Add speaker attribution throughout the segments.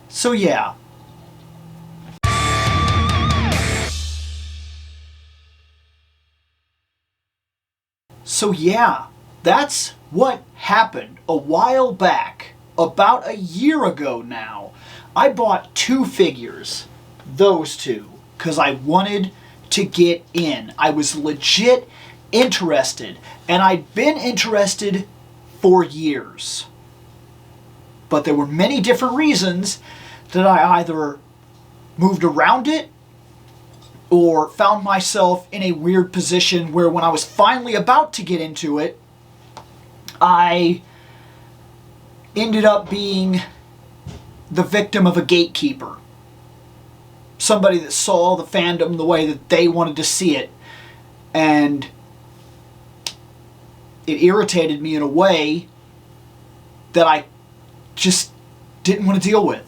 Speaker 1: So yeah. So yeah, that's what happened a while back. About a year ago now. I bought 2 figures. Those 2. Because I wanted to get in. I was legit interested. And I'd been interested for years. But there were many different reasons that I either moved around it or found myself in a weird position where when I was finally about to get into it, I ended up being the victim of a gatekeeper. Somebody that saw the fandom the way that they wanted to see it. And it irritated me in a way that I just didn't want to deal with.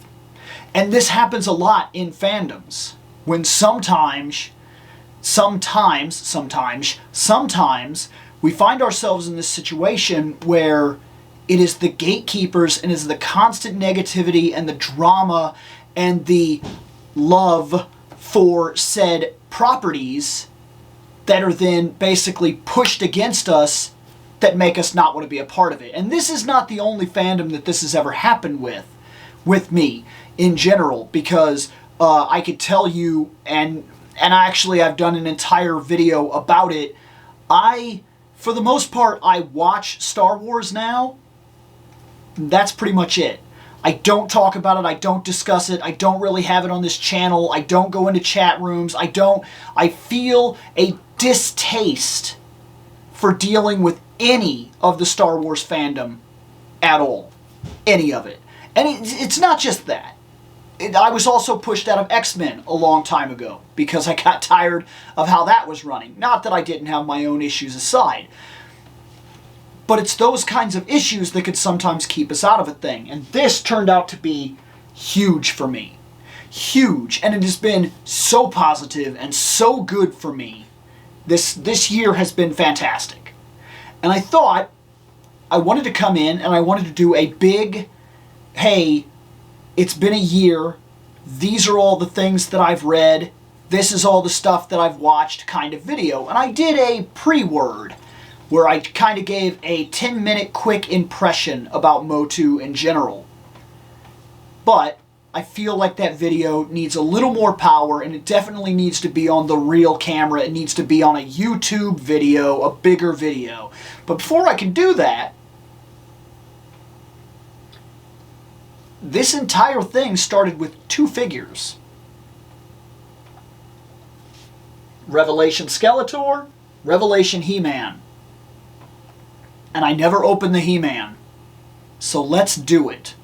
Speaker 1: And this happens a lot in fandoms. When sometimes we find ourselves in this situation where it is the gatekeepers and it is the constant negativity and the drama and the love for said properties that are then basically pushed against us that make us not want to be a part of it. And this is not the only fandom that this has ever happened with me in general, because I could tell you, and actually I've done an entire video about it. For the most part, I watch Star Wars now. That's pretty much it. I don't talk about it. I don't discuss it. I don't really have it on this channel. I don't go into chat rooms. I feel a distaste for dealing with any of the Star Wars fandom at all. Any of it. And it's not just that. I was also pushed out of X-Men a long time ago because I got tired of how that was running. Not that I didn't have my own issues aside. But it's those kinds of issues that could sometimes keep us out of a thing. And this turned out to be huge for me. Huge. And it has been so positive and so good for me. This year has been fantastic. And I thought I wanted to come in and I wanted to do a big, hey, it's been a year, these are all the things that I've read, this is all the stuff that I've watched kind of video. And I did a pre-word where I kind of gave a 10-minute quick impression about MOTU in general. But I feel like that video needs a little more power, and it definitely needs to be on the real camera. It needs to be on a YouTube video, a bigger video. But before I can do that, this entire thing started with 2 figures. Revelation Skeletor, Revelation He-Man. And I never opened the He-Man. So let's do it.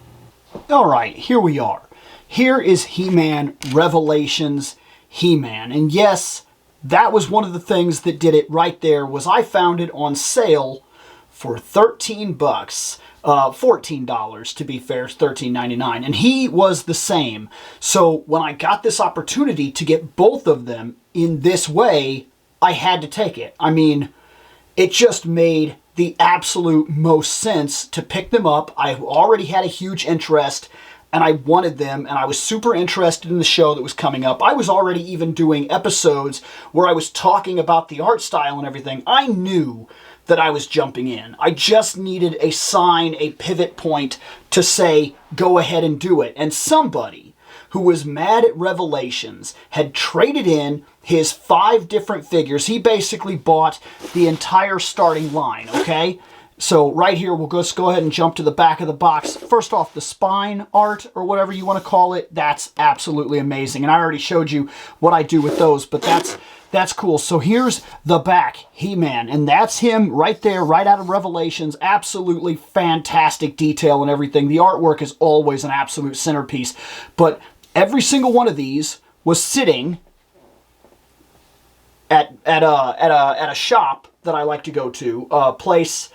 Speaker 1: Alright, here we are. Here is He-Man Revelations He-Man. And yes, that was one of the things that did it right there, was I found it on sale for $13. $14 to be fair, $13.99, and he was the same. So when I got this opportunity to get both of them in this way, I had to take it. I mean, it just made the absolute most sense to pick them up. I already had a huge interest and I wanted them, and I was super interested in the show that was coming up. I was already even doing episodes where I was talking about the art style and everything. I knew that I was jumping in. I just needed a sign, a pivot point to say, go ahead and do it. And somebody who was mad at Revelations had traded in his 5 different figures. He basically bought the entire starting line, okay? So right here, we'll just go ahead and jump to the back of the box. First off, the spine art, or whatever you want to call it, that's absolutely amazing. And I already showed you what I do with those, but that's cool. So here's the back, He-Man, and that's him right there, right out of Revelations. Absolutely fantastic detail and everything. The artwork is always an absolute centerpiece. But every single one of these was sitting at a shop that I like to go to, a place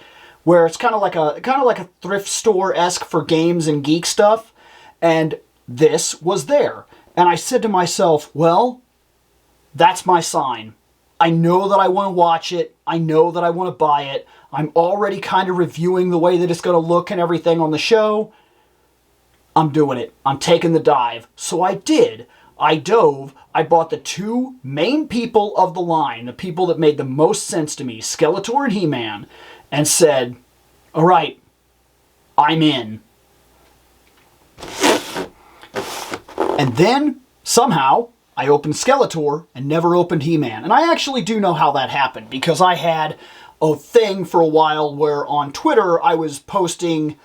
Speaker 1: where it's kind of like a thrift store-esque for games and geek stuff, and this was there. And I said to myself, well, that's my sign. I know that I want to watch it. I know that I want to buy it. I'm already kind of reviewing the way that it's going to look and everything on the show. I'm doing it. I'm taking the dive. So I did. I dove. I bought the two main people of the line, the people that made the most sense to me, Skeletor and He-Man, and said, all right, I'm in. And then, somehow, I opened Skeletor and never opened He-Man. And I actually do know how that happened, because I had a thing for a while where on Twitter I was posting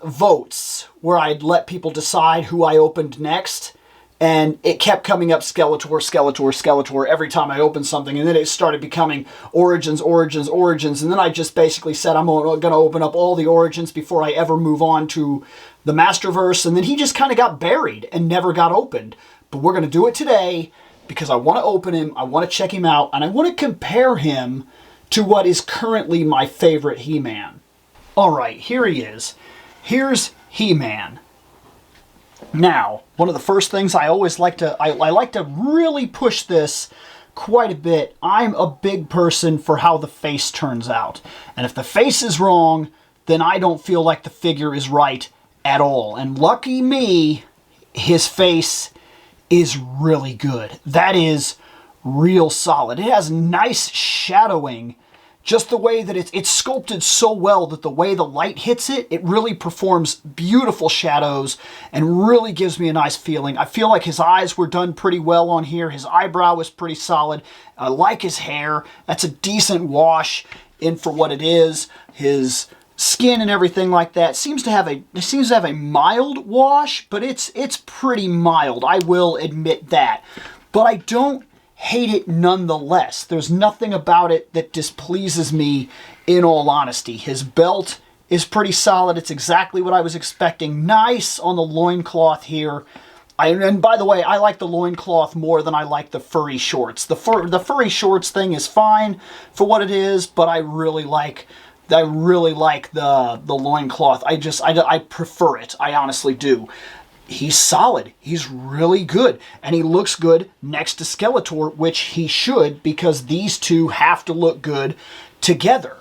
Speaker 1: votes where I'd let people decide who I opened next. And it kept coming up Skeletor, Skeletor, Skeletor every time I opened something. And then it started becoming Origins, Origins, Origins. And then I just basically said I'm going to open up all the Origins before I ever move on to the Masterverse. And then he just kind of got buried and never got opened. But we're going to do it today because I want to open him, I want to check him out, and I want to compare him to what is currently my favorite He-Man. All right, here he is. Here's He-Man. Now, one of the first things I always like to, I like to really push this quite a bit. I'm a big person for how the face turns out. And if the face is wrong, then I don't feel like the figure is right at all. And lucky me, his face is really good. That is real solid. It has nice shadowing. Just the way that it's sculpted so well that the way the light hits it, it really performs beautiful shadows and really gives me a nice feeling. I feel like his eyes were done pretty well on here. His eyebrow was pretty solid. I like his hair. That's a decent wash in for what it is. His skin and everything like that seems to have a mild wash, but it's pretty mild. I will admit that. But I don't hate it nonetheless. There's nothing about it that displeases me, in all honesty. His belt is pretty solid. It's exactly what I was expecting. Nice on the loincloth here. And by the way, I like the loincloth more than I like the furry shorts. The furry shorts thing is fine for what it is, but I really like the loincloth. I prefer it. I honestly do. He's solid. He's really good. And he looks good next to Skeletor, which he should, because these two have to look good together.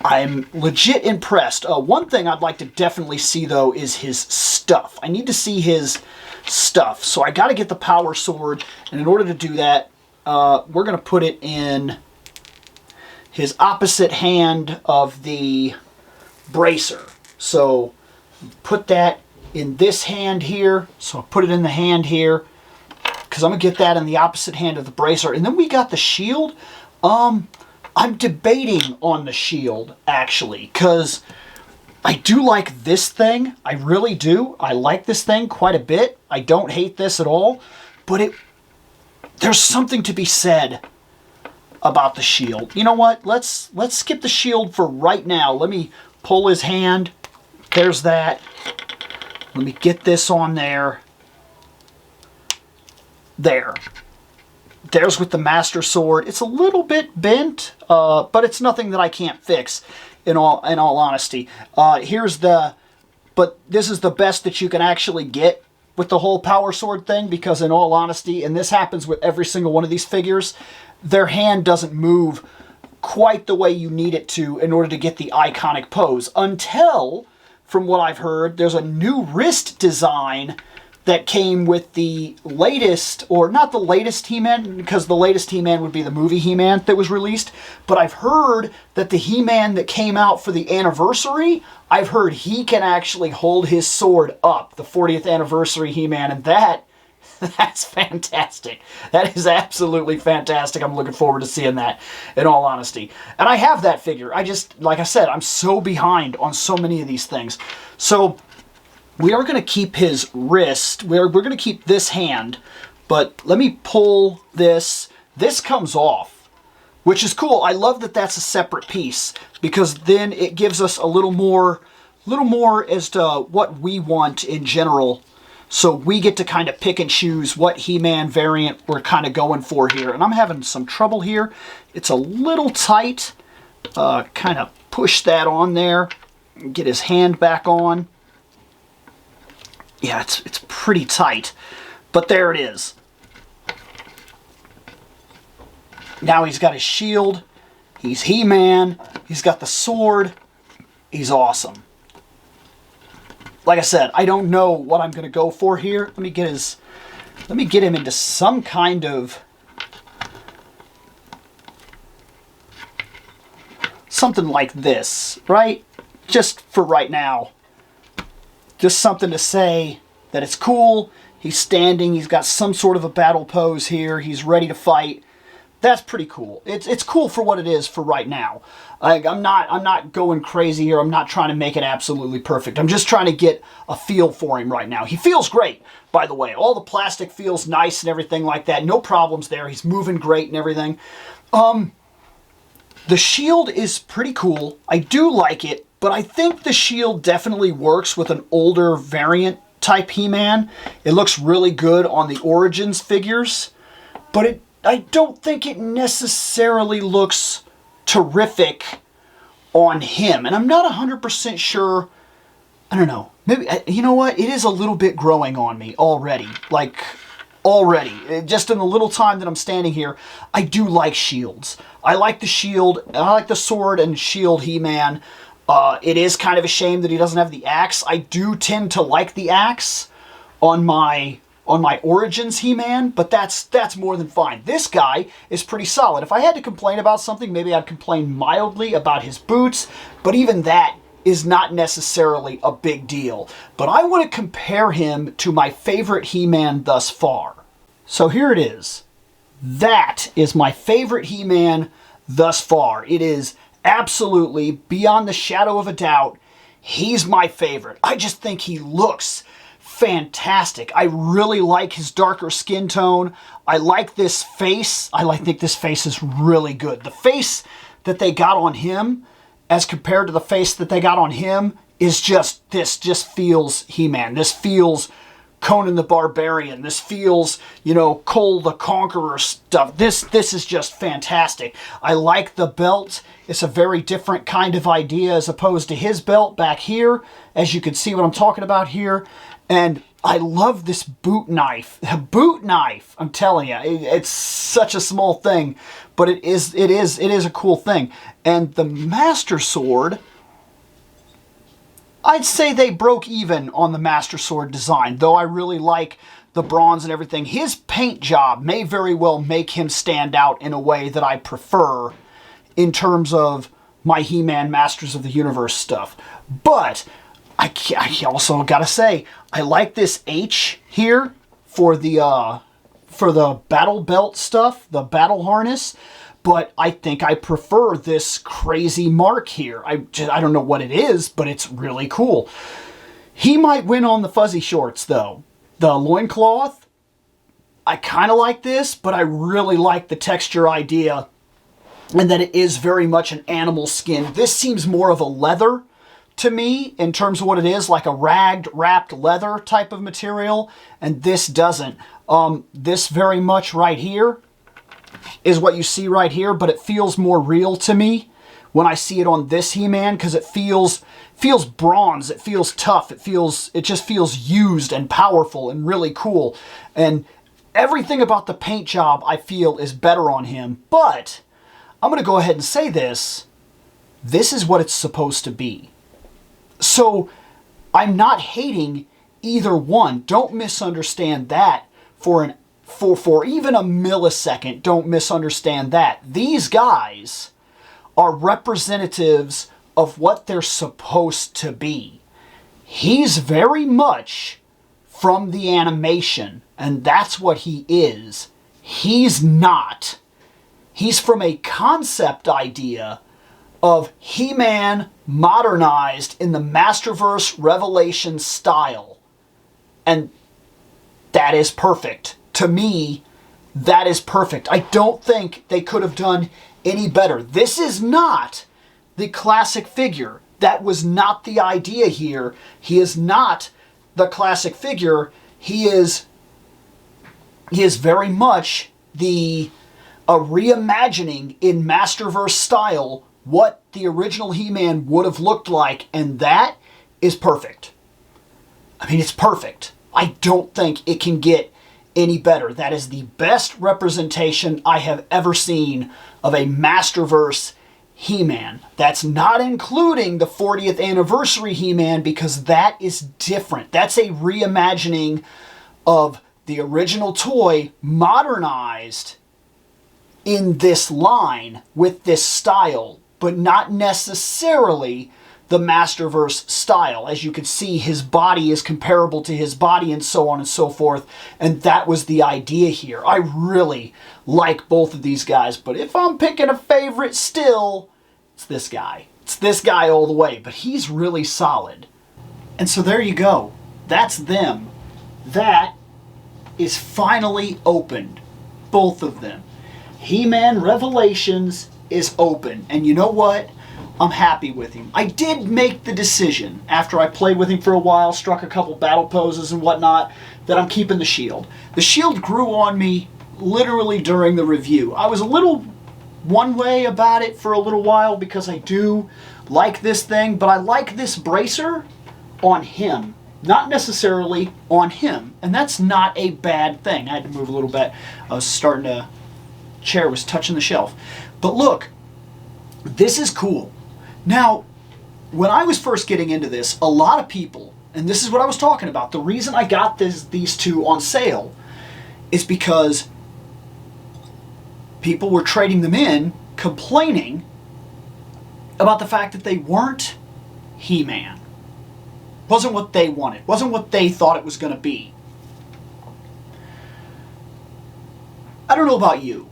Speaker 1: I'm legit impressed. One thing I'd like to definitely see, though, is his stuff. I need to see his stuff. So I got to get the power sword. And in order to do that, we're going to put it in his opposite hand of the bracer. So put that in this hand here, so I'll put it in the hand here, because I'm going to get that in the opposite hand of the bracer. And then we got the shield. I'm debating on the shield, actually, because I do like this thing. I really do. I like this thing quite a bit. I don't hate this at all, but there's something to be said about the shield. You know what? Let's skip the shield for right now. Let me pull his hand. There's that. Let me get this on there. There. There's with the Master Sword. It's a little bit bent, but it's nothing that I can't fix, in all honesty. But this is the best that you can actually get with the whole Power Sword thing, because in all honesty, and this happens with every single one of these figures, their hand doesn't move quite the way you need it to in order to get the iconic pose, until, from what I've heard, there's a new wrist design that came with the latest, or not the latest He-Man, because the latest He-Man would be the movie He-Man that was released, but I've heard that the He-Man that came out for the anniversary, I've heard he can actually hold his sword up, the 40th anniversary He-Man, and that's fantastic. That is absolutely fantastic. I'm looking forward to seeing that, in all honesty. And I have that figure. Like I said, I'm so behind on so many of these things. So we are going to keep his wrist. We're going to keep this hand. But let me pull this. This comes off, which is cool. I love that that's a separate piece, because then it gives us a little more as to what we want in general. So we get to kind of pick and choose what He-Man variant we're kind of going for here. And I'm having some trouble here. It's a little tight. Kind of push that on there. Get his hand back on. Yeah, it's pretty tight. But there it is. Now he's got his shield. He's He-Man. He's got the sword. He's awesome. like I said, I don't know what I'm going to go for here. Let me get him into some kind of something like this, right? Just for right now. Just something to say that it's cool. He's standing. He's got some sort of a battle pose here. He's ready to fight. That's pretty cool. It's cool for what it is for right now. Like, I'm not going crazy here. I'm not trying to make it absolutely perfect. I'm just trying to get a feel for him right now. He feels great, by the way. All the plastic feels nice and everything like that. No problems there. He's moving great and everything. The shield is pretty cool. I do like it, but I think the shield definitely works with an older variant type He-Man. It looks really good on the Origins figures, but I don't think it necessarily looks terrific on him. And I'm not 100% sure. I don't know. Maybe, you know what? It is a little bit growing on me already. Like, already. Just in the little time that I'm standing here, I do like shields. I like the shield. I like the sword and shield He-Man. It is kind of a shame that he doesn't have the axe. I do tend to like the axe on my Origins He-Man, but that's more than fine. This guy is pretty solid. If I had to complain about something, maybe I'd complain mildly about his boots, but even that is not necessarily a big deal. But I want to compare him to my favorite He-Man thus far. So here it is. That is my favorite He-Man thus far. It is absolutely, beyond the shadow of a doubt, he's my favorite. I just think he looks fantastic. I really like his darker skin tone. I like this face. Think this face is really good. The face that they got on him as compared to the face that they got on him is this just feels He-Man. This feels Conan the Barbarian. This feels, Cole the Conqueror stuff. This is just fantastic. I like the belt. It's a very different kind of idea as opposed to his belt back here, as you can see what I'm talking about here. And I love this boot knife. The boot knife, I'm telling you, it's such a small thing, but it is a cool thing. And the Master Sword, I'd say they broke even on the Master Sword design, though I really like the bronze and everything. His paint job may very well make him stand out in a way that I prefer in terms of my He-Man Masters of the Universe stuff. But I also gotta say, I like this H here for the battle belt stuff, the battle harness. But I think I prefer this crazy mark here. I don't know what it is, but it's really cool. He might win on the fuzzy shorts, though. The loincloth, I kind of like this, but I really like the texture idea and that it is very much an animal skin. This seems more of a leather to me in terms of what it is, like a wrapped leather type of material, and this doesn't. This very much right here is what you see right here, but it feels more real to me when I see it on this He-Man because it feels bronze, it feels tough, it just feels used and powerful and really cool. And everything about the paint job I feel is better on him, but I'm going to go ahead and say this is what it's supposed to be. So I'm not hating either one. Don't misunderstand that for even a millisecond. Don't misunderstand that. These guys are representatives of what they're supposed to be. He's very much from the animation, and that's what he is. He's not. He's from a concept idea of He-Man modernized in the Masterverse Revelation style. And that is perfect. To me, that is perfect. I don't think they could have done any better. This is not the classic figure. That was not the idea here. He is not the classic figure. He is very much a reimagining in Masterverse style what the original He-Man would have looked like, and that is perfect. I mean, it's perfect. I don't think it can get any better. That is the best representation I have ever seen of a Masterverse He-Man. That's not including the 40th anniversary He-Man, because that is different. That's a reimagining of the original toy modernized in this line with this style, but not necessarily the Masterverse style. As you can see, his body is comparable to his body and so on and so forth, and that was the idea here. I really like both of these guys, but if I'm picking a favorite still, it's this guy. It's this guy all the way, but he's really solid. And so there you go. That's them. That is finally opened. Both of them. He-Man Revelations is open, and you know what? I'm happy with him. I did make the decision, after I played with him for a while, struck a couple battle poses and whatnot, that I'm keeping the shield. The shield grew on me literally during the review. I was a little one way about it for a little while because I do like this thing, but I like this bracer on him, not necessarily on him, and that's not a bad thing. I had to move a little bit. I was starting to... chair was touching the shelf. But look, this is cool. Now, when I was first getting into this, a lot of people, and this is what I was talking about, the reason I got these two on sale is because people were trading them in, complaining about the fact that they weren't He-Man. Wasn't what they wanted. Wasn't what they thought it was going to be. I don't know about you.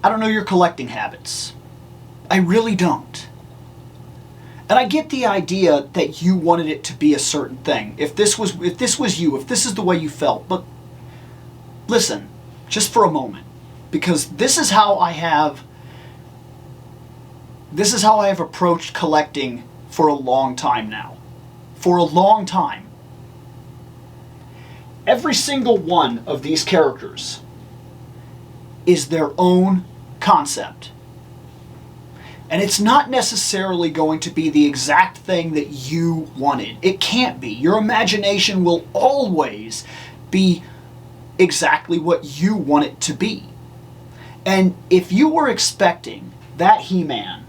Speaker 1: I don't know your collecting habits. I really don't. And I get the idea that you wanted it to be a certain thing. If this was you, if this is the way you felt. But listen, just for a moment, because this is how I have approached collecting for a long time now. For a long time. Every single one of these characters is their own concept. And it's not necessarily going to be the exact thing that you wanted. It can't be. Your imagination will always be exactly what you want it to be. And if you were expecting that He-Man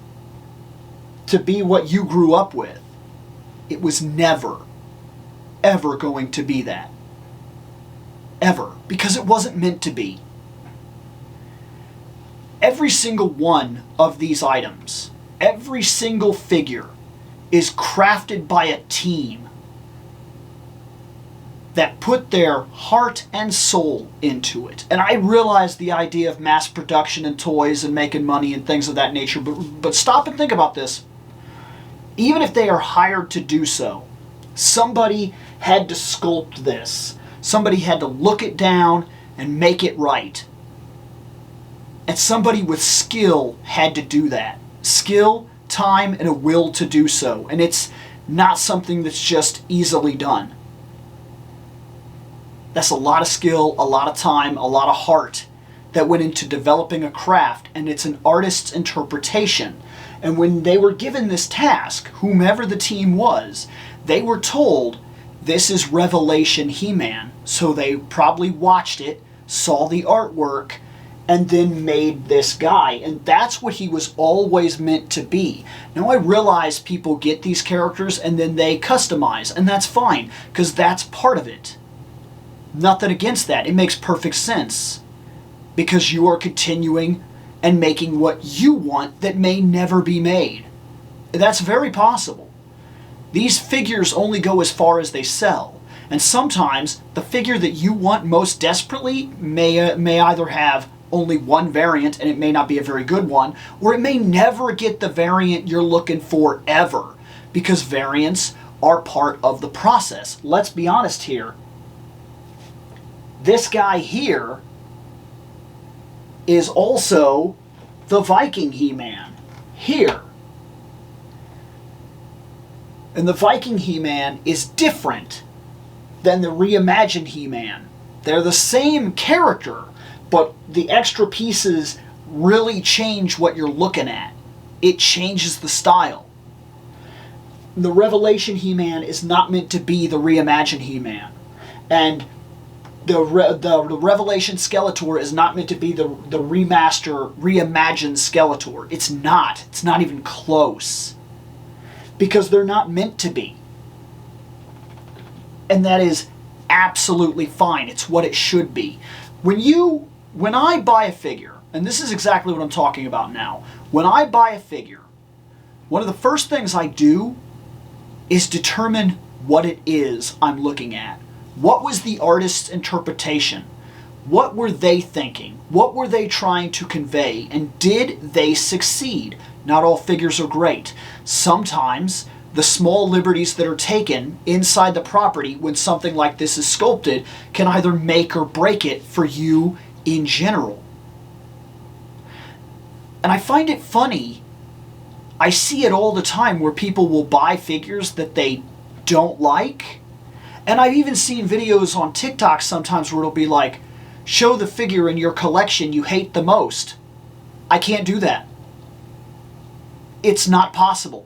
Speaker 1: to be what you grew up with, it was never, ever going to be that. Ever. Because it wasn't meant to be. Every single one of these items, every single figure, is crafted by a team that put their heart and soul into it. And I realize the idea of mass production and toys and making money and things of that nature, but stop and think about this. Even if they are hired to do so, somebody had to sculpt this. Somebody had to look it down and make it right. And somebody with skill had to do that. Skill, time, and a will to do so. And it's not something that's just easily done. That's a lot of skill, a lot of time, a lot of heart that went into developing a craft, and it's an artist's interpretation. And when they were given this task, whomever the team was, they were told, this is Revelation He-Man. So they probably watched it, saw the artwork, and then made this guy. And that's what he was always meant to be. Now I realize people get these characters and then they customize, and that's fine, because that's part of it. Nothing against that. It makes perfect sense. Because you are continuing and making what you want that may never be made. That's very possible. These figures only go as far as they sell. And sometimes the figure that you want most desperately may either have only one variant, and it may not be a very good one, or it may never get the variant you're looking for ever, because variants are part of the process. Let's be honest here. This guy here is also the Viking He-Man here. And the Viking He-Man is different than the reimagined He-Man. They're the same character, but the extra pieces really change what you're looking at. It changes the style. The Revelation He-Man is not meant to be the reimagined He-Man. And the Revelation Skeletor is not meant to be the reimagined Skeletor. It's not. It's not even close. Because they're not meant to be. And that is absolutely fine. It's what it should be. When I buy a figure, and this is exactly what I'm talking about now. When I buy a figure, one of the first things I do is determine what it is I'm looking at. What was the artist's interpretation? What were they thinking? What were they trying to convey? And did they succeed? Not all figures are great. Sometimes the small liberties that are taken inside the property when something like this is sculpted can either make or break it for you in general. And I find it funny. I see it all the time where people will buy figures that they don't like. And I've even seen videos on TikTok sometimes where it'll be like, show the figure in your collection you hate the most. I can't do that. It's not possible.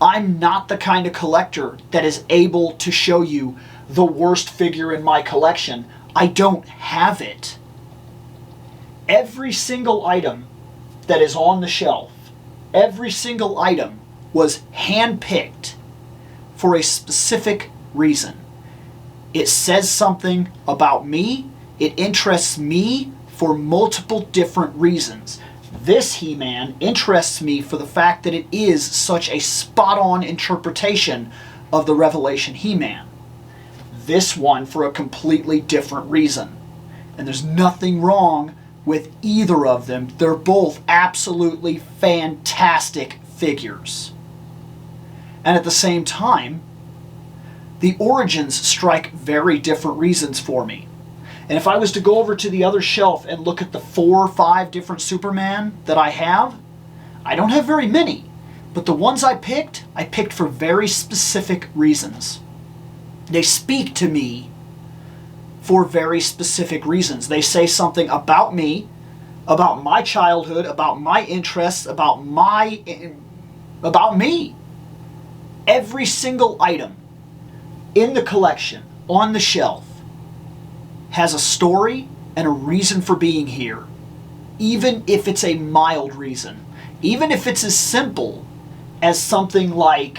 Speaker 1: I'm not the kind of collector that is able to show you the worst figure in my collection. I don't have it. Every single item that is on the shelf, every single item was handpicked for a specific reason. It says something about me. It interests me for multiple different reasons. This He-Man interests me for the fact that it is such a spot-on interpretation of the Revelation He-Man. This one for a completely different reason. And there's nothing wrong with either of them. They're both absolutely fantastic figures. And at the same time, the origins strike very different reasons for me. And if I was to go over to the other shelf and look at the 4 or 5 different Superman that I don't have very many. But the ones I picked for very specific reasons. They speak to me for very specific reasons. They say something about me, about my childhood, about my interests, about me. Every single item in the collection, on the shelf, has a story and a reason for being here. Even if it's a mild reason. Even if it's as simple as something like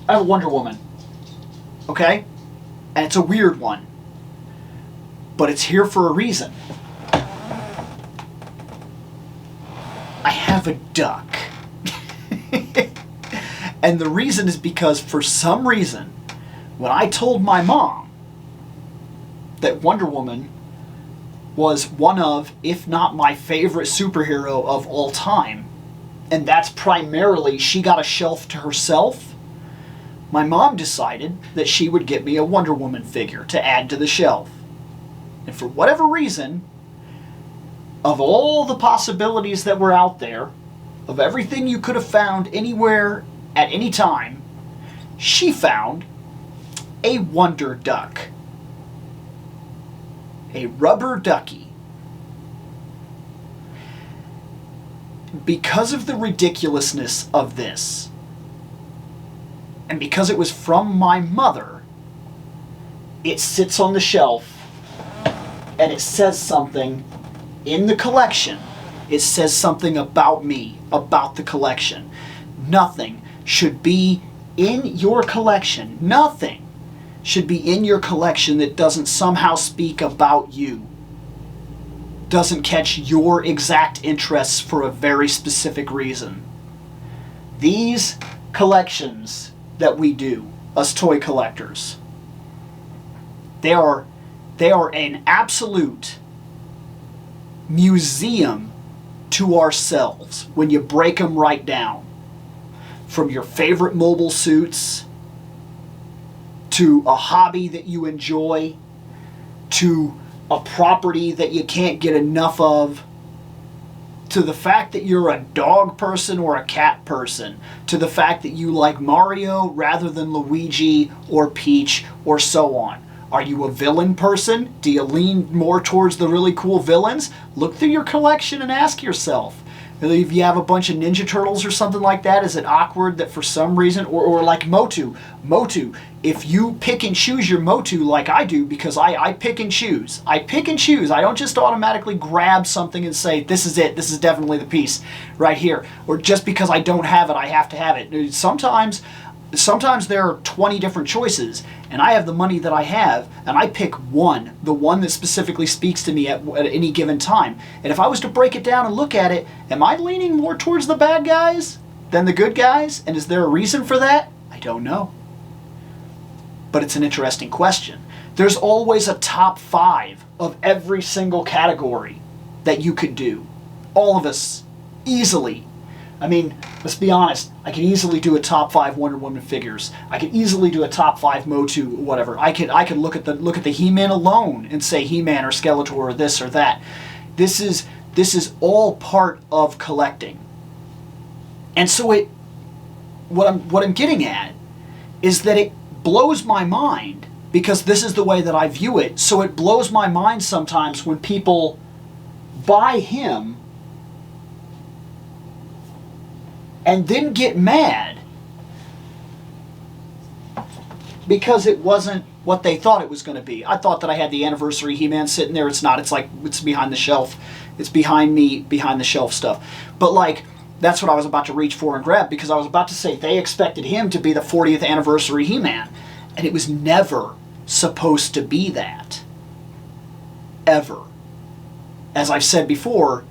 Speaker 1: I have a Wonder Woman. Okay? And it's a weird one. But it's here for a reason. I have a duck. And the reason is because for some reason, when I told my mom that Wonder Woman was one of, if not my favorite superhero of all time, and that's primarily she got a shelf to herself, my mom decided that she would get me a Wonder Woman figure to add to the shelf. And for whatever reason, of all the possibilities that were out there, of everything you could have found anywhere at any time, she found a Wonder Duck. A rubber ducky. Because of the ridiculousness of this, and because it was from my mother, it sits on the shelf and it says something in the collection. It says something about me, about the collection. Nothing should be in your collection. Nothing should be in your collection that doesn't somehow speak about you. Doesn't catch your exact interests for a very specific reason. These collections that we do, us toy collectors, they are an absolute museum to ourselves when you break them right down. From your favorite mobile suits, to a hobby that you enjoy, to a property that you can't get enough of, to the fact that you're a dog person or a cat person, to the fact that you like Mario rather than Luigi or Peach or so on. Are you a villain person? Do you lean more towards the really cool villains? Look through your collection and ask yourself, If you have a bunch of Ninja Turtles or something like that, is it awkward that for some reason, or like MOTU, if you pick and choose your MOTU like I do, because I pick and choose. I pick and choose. I don't just automatically grab something and say, this is it, this is definitely the piece right here. Or just because I don't have it, I have to have it. Sometimes there are 20 different choices, and I have the money that I have, and I pick one, the one that specifically speaks to me at any given time. And if I was to break it down and look at it, am I leaning more towards the bad guys than the good guys? And is there a reason for that? I don't know. But it's an interesting question. There's always a top 5 of every single category that you could do. All of us, easily. I mean, let's be honest, I could easily do a top 5 Wonder Woman figures. I could easily do a top 5 MOTU, whatever. I could look at the He-Man alone and say He-Man or Skeletor or this or that. This is all part of collecting. And so what I'm getting at is that it blows my mind, because this is the way that I view it. So it blows my mind sometimes when people buy him and then get mad because it wasn't what they thought it was going to be. I thought that I had the Anniversary He-Man sitting there. It's not. It's like, it's behind the shelf. It's behind me, behind the shelf stuff. But like, that's what I was about to reach for and grab, because I was about to say they expected him to be the 40th Anniversary He-Man. And it was never supposed to be that. Ever. As I've said before,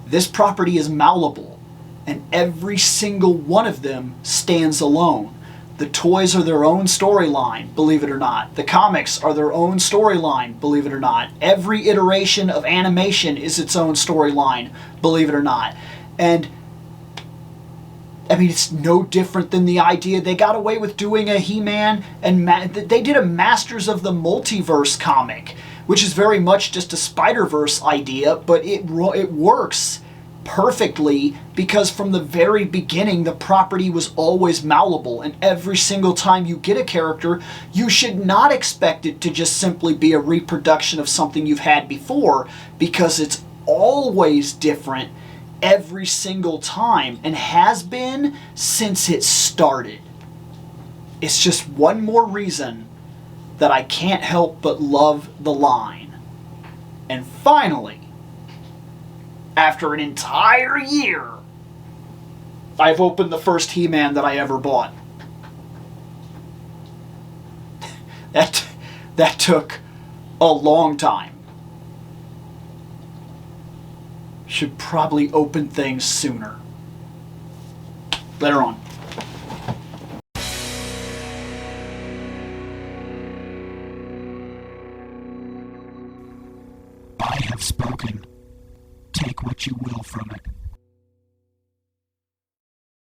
Speaker 1: this property is malleable, and every single one of them stands alone. The toys are their own storyline, believe it or not. The comics are their own storyline, believe it or not. Every iteration of animation is its own storyline, believe it or not. And I mean, it's no different than the idea they got away with doing a He-Man, and they did a Masters of the Multiverse comic, which is very much just a Spider-Verse idea, but it works perfectly because from the very beginning the property was always malleable, and every single time you get a character, you should not expect it to just simply be a reproduction of something you've had before, because it's always different every single time, and has been since it started. It's just one more reason that I can't help but love the line. And finally, after an entire year, I've opened the first He-Man that I ever bought. That took a long time. Should probably open things sooner. Later on.
Speaker 2: I have spoken. Take what you will from it.